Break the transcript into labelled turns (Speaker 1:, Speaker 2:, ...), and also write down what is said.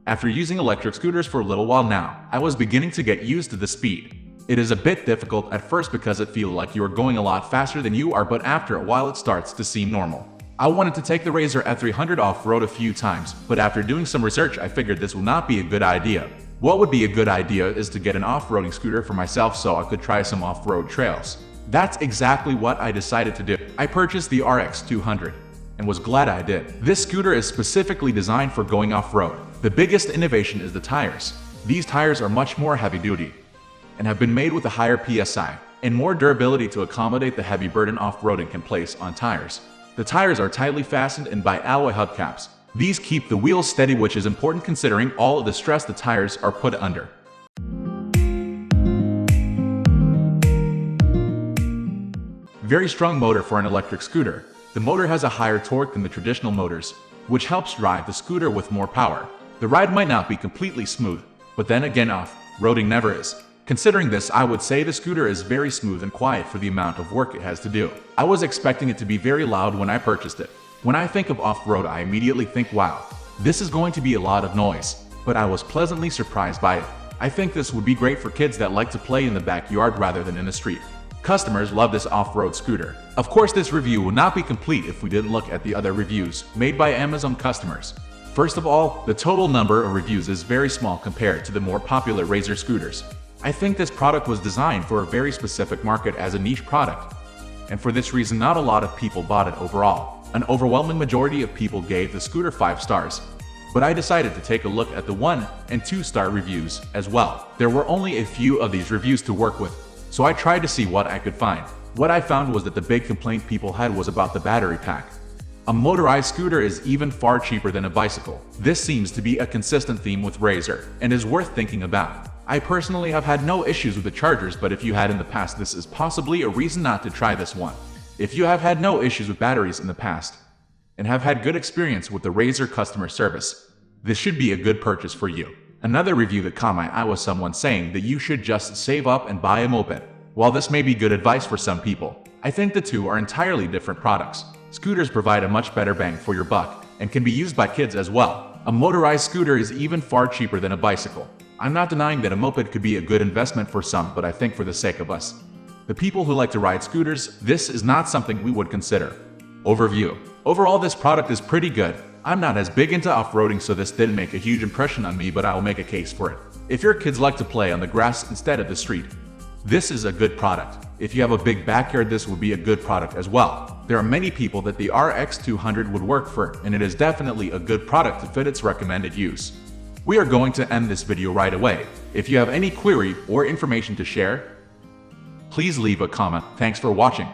Speaker 1: After using electric scooters for a little while now, I was beginning to get used to the speed. It is a bit difficult at first because it feels like you are going a lot faster than you are, but after a while it starts to seem normal. I wanted to take the RX200 off-road a few times, but after doing some research I figured this will not be a good idea. What would be a good idea is to get an off-roading scooter for myself so I could try some off-road trails. That's exactly what I decided to do. I purchased the RX200 and was glad I did. This scooter is specifically designed for going off-road. The biggest innovation is the tires. These tires are much more heavy-duty and have been made with a higher PSI and more durability to accommodate the heavy burden off-roading can place on tires. The tires are tightly fastened in by alloy hubcaps. These keep the wheels steady, which is important considering all of the stress the tires are put under. Very strong motor for an electric scooter. The motor has a higher torque than the traditional motors, which helps drive the scooter with more power. The ride might not be completely smooth, but then again off-roading never is. Considering this, I would say the scooter is very smooth and quiet for the amount of work it has to do. I was expecting it to be very loud when I purchased it. When I think of off-road, I immediately think, wow, this is going to be a lot of noise. But I was pleasantly surprised by it. I think this would be great for kids that like to play in the backyard rather than in the street. Customers love this off-road scooter. Of course, this review would not be complete if we didn't look at the other reviews made by Amazon customers. First of all, the total number of reviews is very small compared to the more popular Razor scooters. I think this product was designed for a very specific market as a niche product, and for this reason not a lot of people bought it overall. An overwhelming majority of people gave the scooter 5 stars. But I decided to take a look at the 1- and 2-star reviews as well. There were only a few of these reviews to work with, so I tried to see what I could find. What I found was that the big complaint people had was about the battery pack. A motorized scooter is even far cheaper than a bicycle. This seems to be a consistent theme with Razor, and is worth thinking about. I personally have had no issues with the chargers, but if you had in the past, this is possibly a reason not to try this one. If you have had no issues with batteries in the past, and have had good experience with the Razor customer service, this should be a good purchase for you. Another review that caught my eye was someone saying that you should just save up and buy a moped. While this may be good advice for some people, I think the two are entirely different products. Scooters provide a much better bang for your buck, and can be used by kids as well. A motorized scooter is even far cheaper than a bicycle. I'm not denying that a moped could be a good investment for some, but I think for the sake of us, the people who like to ride scooters, this is not something we would consider. Overview. Overall, this product is pretty good. I'm not as big into off-roading, so this didn't make a huge impression on me, but I'll make a case for it. If your kids like to play on the grass instead of the street, this is a good product. If you have a big backyard, this would be a good product as well. There are many people that the RX200 would work for, and it is definitely a good product to fit its recommended use. We are going to end this video right away. If you have any query or information to share, please leave a comment. Thanks for watching.